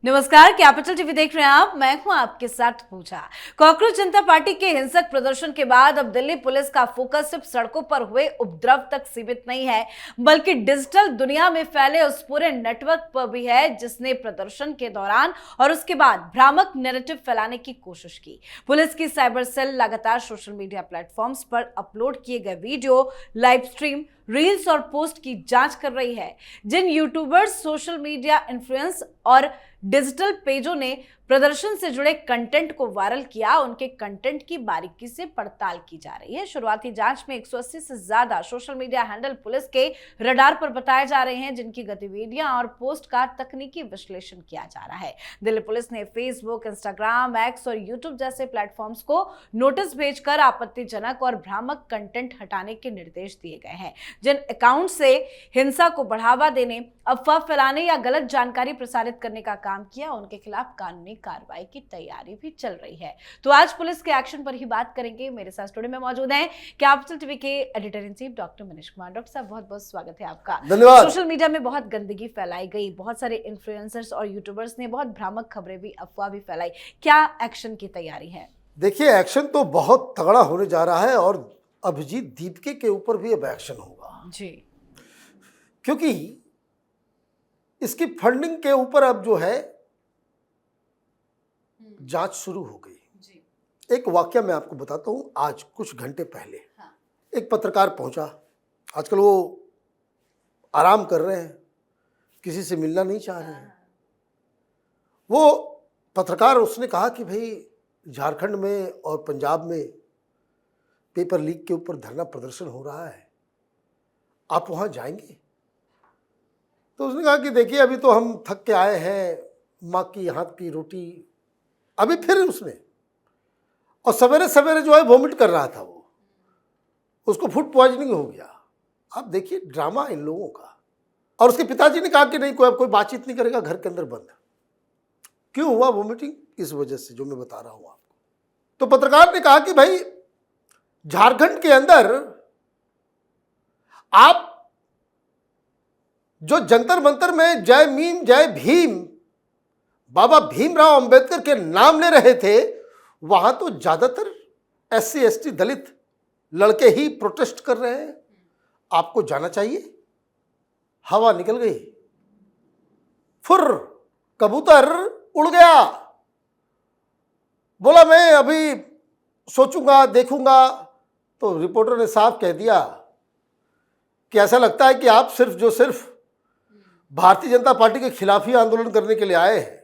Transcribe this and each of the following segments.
नमस्कार, capital TV देख रहे हैं आप। मैं हूं आपके साथ पूजा। कॉकरोच जनता पार्टी के हिंसक प्रदर्शन के बाद अब दिल्ली पुलिस का फोकस सिर्फ सड़कों पर हुए उपद्रव तक सीमित नहीं है, बल्कि डिजिटल दुनिया में फैले उस पूरे नेटवर्क पर भी है जिसने प्रदर्शन के दौरान और उसके बाद भ्रामक नैरेटिव फैलाने की कोशिश की। पुलिस की साइबर सेल लगातार सोशल मीडिया प्लेटफॉर्म्स पर अपलोड किए गए वीडियो, लाइव स्ट्रीम, रील्स और पोस्ट की जांच कर रही है। जिन यूट्यूबर्स, सोशल मीडिया इन्फ्लुएंस और डिजिटल पेजों ने प्रदर्शन से जुड़े कंटेंट को वायरल किया, उनके कंटेंट की बारीकी से पड़ताल की जा रही है। शुरुआती जांच में 180 से ज्यादा सोशल मीडिया हैंडल पुलिस के रडार पर बताए जा रहे हैं, जिनकी गतिविधियां और पोस्ट का तकनीकी विश्लेषण किया जा रहा है। दिल्ली पुलिस ने फेसबुक, इंस्टाग्राम, एक्स और यूट्यूब जैसे प्लेटफॉर्म्स को नोटिस भेजकर आपत्तिजनक और भ्रामक कंटेंट हटाने के निर्देश दिए गए हैं। जिन अकाउंट से हिंसा को बढ़ावा देने, अफवाह फैलाने या गलत जानकारी प्रसारित करने का काम किया, उनके खिलाफ कानूनी कार्रवाई की तैयारी भी चल रही है। तो आज पुलिस के एक्शन पर ही बात करेंगे। मेरे साथ स्टूडियो में मौजूद हैं कैपिटल टीवी के editor in chief doctor Manish Kumar. Doctor साहब, बहुत बहुत स्वागत है आपका। धन्यवाद। सोशल मीडिया में बहुत गंदगी फैलाई गई, बहुत सारे इन्फ्लुएंसर्स और यूट्यूबर्स ने बहुत भ्रामक खबरें भी, अफवाह भी फैलाई। क्या एक्शन की तैयारी है? देखिए, एक्शन तो बहुत तगड़ा होने जा रहा है और अभिजीत दीपके के ऊपर भी अब एक्शन होगा जी, क्योंकि इसकी फंडिंग के ऊपर अब जो है जांच शुरू हो गई। जी। एक वाकया मैं आपको बताता हूं। आज कुछ घंटे पहले हाँ। एक पत्रकार पहुंचा। आजकल वो आराम कर रहे हैं, किसी से मिलना नहीं चाह रहे हैं। वो पत्रकार, उसने कहा कि भाई झारखंड में और पंजाब में पेपर लीक के ऊपर धरना प्रदर्शन हो रहा है, आप वहां जाएंगे? तो उसने कहा कि देखिए, अभी तो हम थक के आए हैं, माँ की हाथ की रोटी। अभी फिर उसने, और सवेरे सवेरे जो है वोमिट कर रहा था, वो उसको फूड पॉइजनिंग हो गया। आप देखिए ड्रामा इन लोगों का। और उसके पिताजी ने कहा कि नहीं, कोई बातचीत नहीं करेगा, घर के अंदर बंद। क्यों हुआ वोमिटिंग? इस वजह से जो मैं बता रहा हूं आपको। तो पत्रकार ने कहा कि भाई, झारखंड के अंदर आप जो जंतर मंतर में जय मीम जय भीम बाबा भीमराव अंबेडकर के नाम ले रहे थे, वहां तो ज्यादातर SC ST दलित लड़के ही प्रोटेस्ट कर रहे हैं। आपको जाना चाहिए। हवा निकल गई, फुर कबूतर उड़ गया। बोला मैं अभी सोचूंगा, देखूंगा। तो रिपोर्टर ने साफ कह दिया कि ऐसा लगता है कि आप सिर्फ भारतीय जनता पार्टी के खिलाफ ही आंदोलन करने के लिए आए हैं।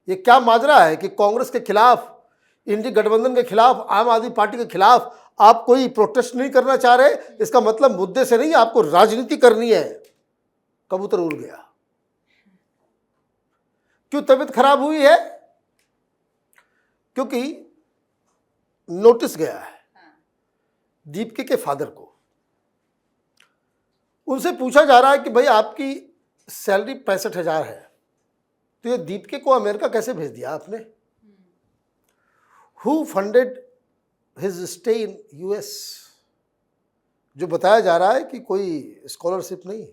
ये क्या माजरा है कि कांग्रेस के खिलाफ, इंडी गठबंधन के खिलाफ, आम आदमी पार्टी के खिलाफ आप कोई प्रोटेस्ट नहीं करना चाह रहे? इसका मतलब मुद्दे से नहीं, आपको राजनीति करनी है। कबूतर उड़ गया। क्यों तबीयत खराब हुई है? क्योंकि नोटिस गया है दीपके के फादर को। उनसे पूछा जा रहा है कि भाई, आपकी सैलरी 65,000 है, तो ये दीपके को अमेरिका कैसे भेज दिया आपने? Who funded his stay in US? जो बताया जा रहा है कि कोई स्कॉलरशिप नहीं।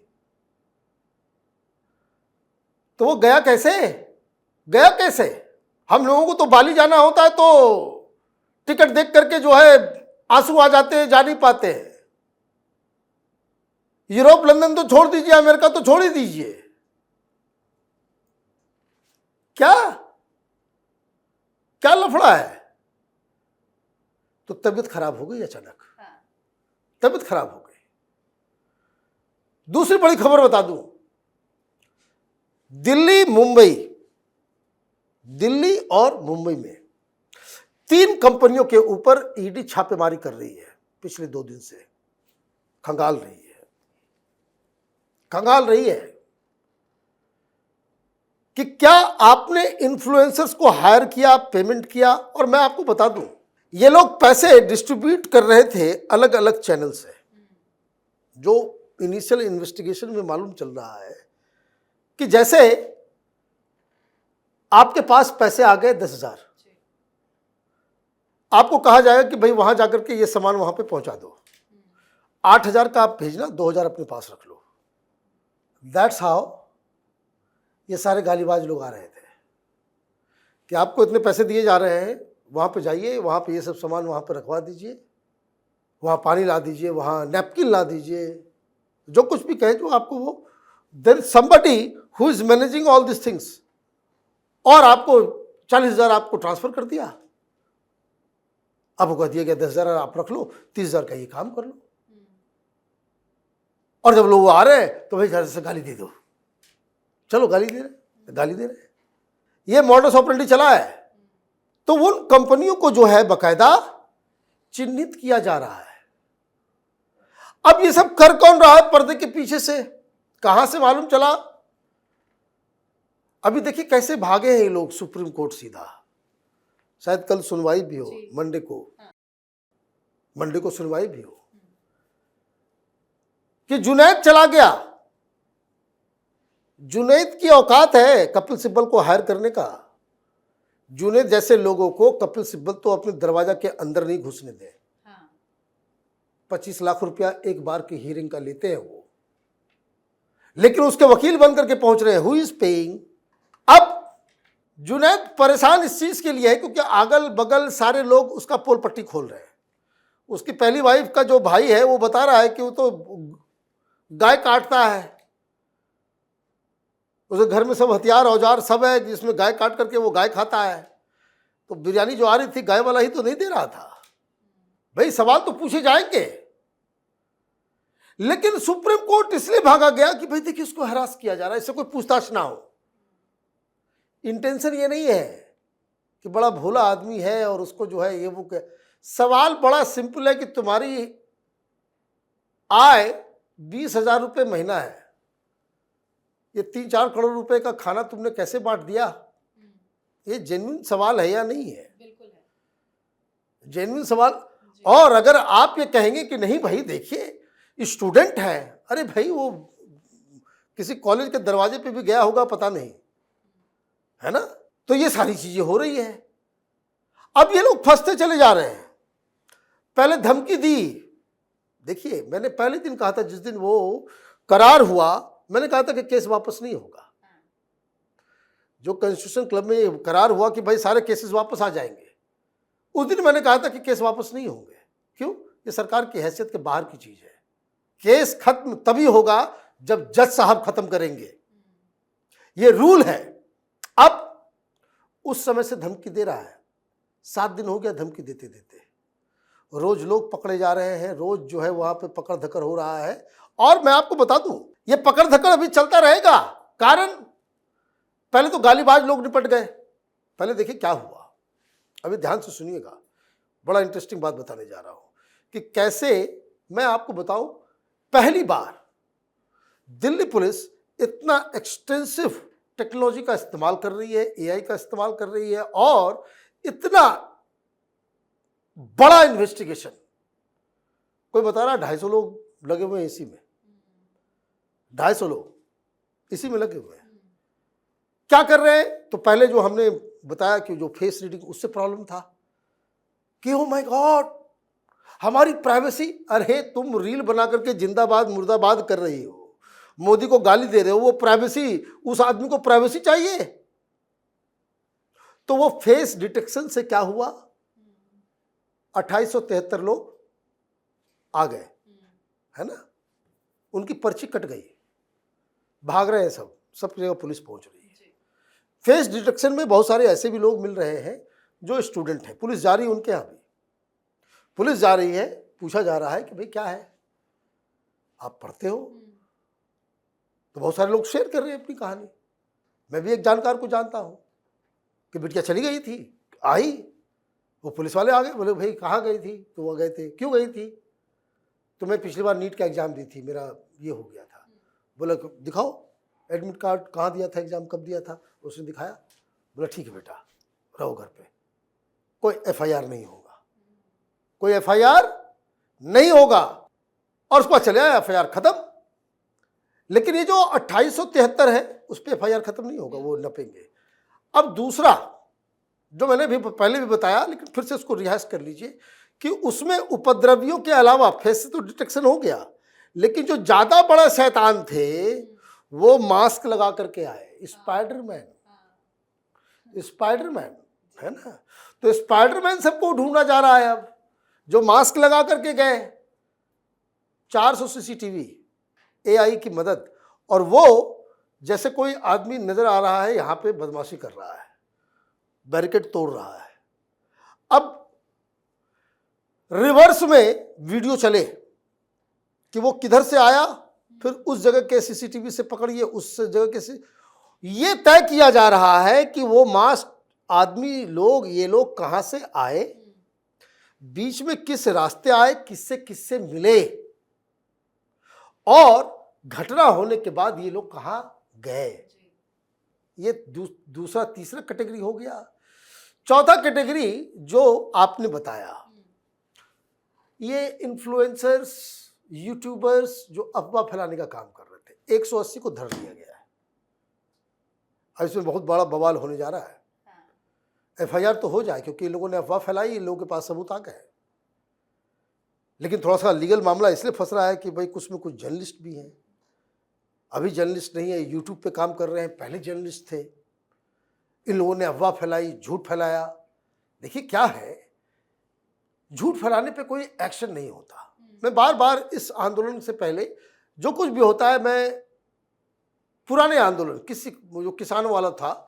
तो वो गया कैसे? गया कैसे? हम लोगों को तो बाली जाना होता है तो टिकट देख करके जो है आंसू आ जाते हैं, जा नहीं पाते हैं। यूरोप, लंदन तो छोड़ दीजिए, अमेरिका तो छोड़ ही दीजिए। क्या क्या लफड़ा है? तो तबीयत खराब हो गई अचानक। तबीयत खराब हो गई। दूसरी बड़ी खबर बता दूं। दिल्ली और मुंबई में 3 कंपनियों के ऊपर ईडी छापेमारी कर रही है। पिछले 2 दिन से खंगाल रही है कि क्या आपने इन्फ्लुएंसर्स को हायर किया, पेमेंट किया। और मैं आपको बता दूं, ये लोग पैसे डिस्ट्रीब्यूट कर रहे थे अलग अलग चैनल से। जो इनिशियल इन्वेस्टिगेशन में मालूम चल रहा है कि जैसे आपके पास पैसे आ गए 10,000, आपको कहा जाएगा कि भाई वहां जाकर के ये सामान वहां पे पहुंचा दो। 8,000 का आप भेजना, 2,000 अपने पास रख लो। दैट्स हाउ ये सारे गालीबाज लोग आ रहे थे। कि आपको इतने पैसे दिए जा रहे हैं, वहाँ पे जाइए, वहाँ पे ये सब सामान वहाँ पे रखवा दीजिए, वहाँ पानी ला दीजिए, वहाँ नैपकिन ला दीजिए, जो कुछ भी कहे जो आपको वो, there somebody who is managing all this things, और आपको 40,000 आपको ट्रांसफर कर दिया, आपको कह दिया गया 10,000 आप रख लो, 30,000 का ये काम कर लो। और जब लोग आ रहे हैं तो भाई घर से गाली दे दो, चलो गाली दे रहे, गाली दे रहे, ये मॉडस ऑपरेंडी चला है। तो उन कंपनियों को जो है बकायदा चिन्हित किया जा रहा है। अब ये सब कर कौन रहा है पर्दे के पीछे से, कहां से मालूम चला? अभी देखिए कैसे भागे हैं ये लोग सुप्रीम कोर्ट सीधा, शायद कल सुनवाई भी हो, मंडे को सुनवाई भी हो, कि जुनैद चला गया। जुनैद की औकात है कपिल सिब्बल को हायर करने का। जुनैद जैसे लोगों को कपिल सिब्बल तो अपने दरवाजा के अंदर नहीं घुसने दे। 25 लाख रुपया एक बार की हियरिंग का लेते हैं वो, लेकिन उसके वकील बन करके पहुंच रहे हैं, हु इज पेइंग। अब जुनैद परेशान इस चीज के लिए है क्योंकि अगल बगल सारे लोग उसका पोल पट्टी खोल रहे हैं। उसकी पहली वाइफ का जो भाई है वो बता रहा है कि वो तो गाय काटता है, उसके घर में सब हथियार औजार सब है जिसमें गाय काट करके वो गाय खाता है। तो बिरयानी जो आ रही थी गाय वाला ही तो नहीं दे रहा था। भाई सवाल तो पूछे जाएंगे, लेकिन सुप्रीम कोर्ट इसलिए भागा गया कि भाई देखिए उसको हरास किया जा रहा है, इससे कोई पूछताछ ना हो। इंटेंशन ये नहीं है कि बड़ा भोला आदमी है और उसको जो है ये वो सवाल बड़ा सिंपल है कि तुम्हारी आय 20,000 रुपये महीना है, ये 3-4 करोड़ रुपए का खाना तुमने कैसे बांट दिया? ये जेन्युइन सवाल है या नहीं है? बिल्कुल है जेन्युइन सवाल। और अगर आप ये कहेंगे कि नहीं भाई देखिए स्टूडेंट है, अरे भाई वो किसी कॉलेज के दरवाजे पे भी गया होगा पता नहीं, है ना? तो ये सारी चीजें हो रही है। अब ये लोग फंसते चले जा रहे हैं। पहले धमकी दी, देखिए मैंने पहले दिन कहा था, जिस दिन वो करार हुआ मैंने कहा था कि केस वापस नहीं होगा। जो कॉन्स्टिट्यूशन क्लब में करार हुआ कि भाई सारे केसेस वापस आ जाएंगे, उस दिन मैंने कहा था कि केस वापस नहीं होंगे। क्यों? ये सरकार की हैसियत के बाहर की चीज है। केस खत्म तभी होगा जब जज साहब खत्म करेंगे, ये रूल है। अब उस समय से धमकी दे रहा है, 7 दिन हो गया धमकी देते देते, रोज लोग पकड़े जा रहे हैं, रोज जो है वहां पे पकड़ धकड़ हो रहा है। और मैं आपको बता दूं ये पकड़ धकड़ अभी चलता रहेगा। कारण पहले तो गालीबाज लोग निपट गए। पहले देखिए क्या हुआ, अभी ध्यान से सुनिएगा, बड़ा इंटरेस्टिंग बात बताने जा रहा हूं कि कैसे, मैं आपको बताऊं, पहली बार दिल्ली पुलिस इतना एक्सटेंसिव टेक्नोलॉजी का इस्तेमाल कर रही है, एआई का इस्तेमाल कर रही है, और इतना बड़ा इन्वेस्टिगेशन। कोई बता रहा 250 लोग लगे हुए हैं इसी में, 250 लोग इसी में लगे हुए हैं। क्या कर रहे हैं? तो पहले जो हमने बताया कि जो फेस रीडिंग उससे प्रॉब्लम था कि ओ माय गॉड हमारी प्राइवेसी। अरे तुम रील बना करके जिंदाबाद मुर्दाबाद कर रही हो, मोदी को गाली दे रहे हो, वो प्राइवेसी, उस आदमी को प्राइवेसी चाहिए। तो वो फेस डिटेक्शन से क्या हुआ, 2873 लोग आ गए, है ना? उनकी पर्ची कट गई, भाग रहे हैं सब जगह पुलिस पहुंच रही है। फेस डिटेक्शन में बहुत सारे ऐसे भी लोग मिल रहे हैं जो स्टूडेंट हैं, पुलिस जा रही है उनके यहाँ भी, पुलिस जा रही है, पूछा जा रहा है कि भाई क्या है, आप पढ़ते हो? तो बहुत सारे लोग शेयर कर रहे हैं अपनी कहानी। मैं भी एक जानकार को जानता हूं कि बिटिया चली गई थी, आई, वो पुलिस वाले आ गए, बोले भाई कहाँ गई थी? तो वो गए थे, क्यों गई थी? तो मैं पिछली बार नीट का एग्जाम दी थी, मेरा ये हो गया था। बोला दिखाओ एडमिट कार्ड, कहाँ दिया था एग्जाम, कब दिया था? उसने दिखाया, बोला ठीक है बेटा रहो घर पे, कोई एफआईआर नहीं होगा, कोई एफआईआर नहीं होगा। और उसके बाद चले आया, एफआईआर खत्म। लेकिन ये जो 2873 है उस पर एफआईआर खत्म नहीं होगा, वो नपेंगे। अब दूसरा जो मैंने भी पहले भी बताया, लेकिन फिर से उसको रिहाइश कर लीजिए कि उसमें उपद्रवियों के अलावा फेस से तो डिटेक्शन हो गया, लेकिन जो ज्यादा बड़ा शैतान थे वो मास्क लगा करके आए, स्पाइडरमैन। है ना। तो स्पाइडरमैन सबको ढूंढा जा रहा है अब, जो मास्क लगा करके गए 400 सीसीटीवी एआई की मदद, और वो जैसे कोई आदमी नजर आ रहा है यहां पे बदमाशी कर रहा है, बैरिकेड तोड़ रहा है। अब रिवर्स में वीडियो चले कि वो किधर से आया, फिर उस जगह के सीसीटीवी से पकड़िए, उस जगह के ये तय किया जा रहा है कि वो मास्क आदमी लोग, ये लोग कहां से आए, बीच में किस रास्ते आए, किससे किससे मिले, और घटना होने के बाद ये लोग कहां गए। ये दूसरा तीसरा कैटेगरी हो गया। चौथा कैटेगरी जो आपने बताया, ये इन्फ्लुएंसर्स, यूट्यूबर्स जो अफवाह फैलाने का काम कर रहे थे, 180 को धर लिया गया है। अब इसमें बहुत बड़ा बवाल होने जा रहा है। एफआईआर तो हो जाए, क्योंकि इन लोगों ने अफवाह फैलाई, इन लोगों के पास सबूत आ गए। लेकिन थोड़ा सा लीगल मामला इसलिए फंस रहा है कि भाई कुछ में कुछ जर्नलिस्ट भी हैं, अभी जर्नलिस्ट नहीं है, यूट्यूब पे काम कर रहे हैं, पहले जर्नलिस्ट थे। इन लोगों ने अफवाह फैलाई, झूठ फैलाया। देखिए क्या है, झूठ फैलाने पे कोई एक्शन नहीं होता। मैं बार बार इस आंदोलन से पहले जो कुछ भी होता है, मैं पुराने आंदोलन जो किसानों वाला था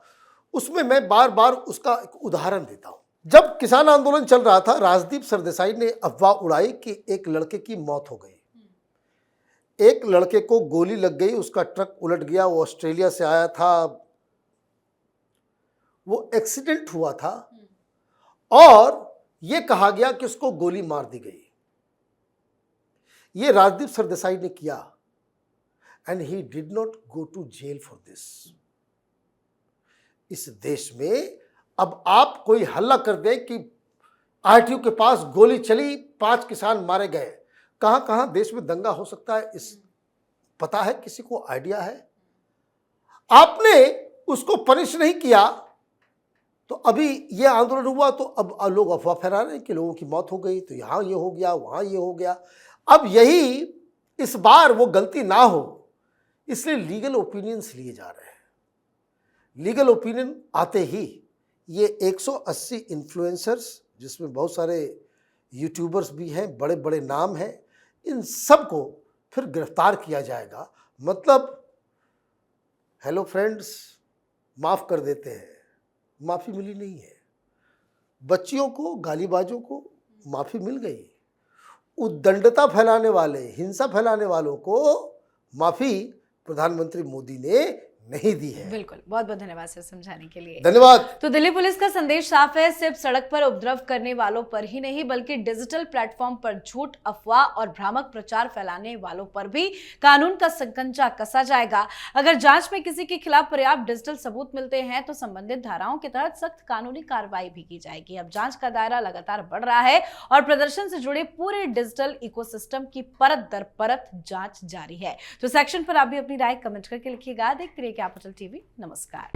उसमें मैं बार बार उसका एक उदाहरण देता हूं। जब किसान आंदोलन चल रहा था, राजदीप सरदेसाई ने अफवाह उड़ाई कि एक लड़के की मौत हो गई, एक लड़के को गोली लग गई, उसका ट्रक उलट गया, वो ऑस्ट्रेलिया से आया था, वो एक्सीडेंट हुआ था, और ये कहा गया कि उसको गोली मार दी गई। ये राजदीप सरदेसाई ने किया, and he did not go to jail for this. इस देश में अब आप कोई हल्ला कर दें कि आरटीओ के पास गोली चली, 5 किसान मारे गए, कहां कहां देश में दंगा हो सकता है, इस पता है, किसी को आइडिया है? आपने उसको पनिश नहीं किया, तो अभी ये आंदोलन हुआ तो अब लोग अफवाह फैला रहे हैं कि लोगों की मौत हो गई, तो यहां ये हो गया, वहां ये हो गया। अब यही इस बार वो गलती ना हो, इसलिए लीगल ओपिनियंस लिए जा रहे हैं। लीगल ओपिनियन आते ही ये 180 इन्फ्लुएंसर्स, जिसमें बहुत सारे यूट्यूबर्स भी हैं, बड़े बड़े नाम हैं, इन सब को फिर गिरफ्तार किया जाएगा। मतलब हेलो फ्रेंड्स, माफ़ कर देते हैं, माफ़ी मिली नहीं है। बच्चियों को, गालीबाजों को माफ़ी मिल गई, उद्दंडता फैलाने वाले, हिंसा फैलाने वालों को माफ़ी प्रधानमंत्री मोदी ने नहीं दी है। बिल्कुल, बहुत बहुत धन्यवाद सर समझाने के लिए। धन्यवाद। तो दिल्ली पुलिस का संदेश साफ है, सिर्फ सड़क पर उपद्रव करने वालों पर ही नहीं बल्कि डिजिटल प्लेटफॉर्म पर झूठ, अफवाह और भ्रामक प्रचार फैलाने वालों पर भी कानून का शिकंजा कसा जाएगा। अगर जांच में किसी के खिलाफ पर्याप्त डिजिटल सबूत मिलते हैं तो संबंधित धाराओं के तहत सख्त कानूनी कार्रवाई भी की जाएगी। अब जांच का दायरा लगातार बढ़ रहा है और प्रदर्शन से जुड़े पूरे डिजिटल इकोसिस्टम की परत दर परत जांच जारी है। तो सेक्शन पर आप भी अपनी राय कमेंट करके लिखिएगा। देखते रहिए कैपिटल टीवी। नमस्कार।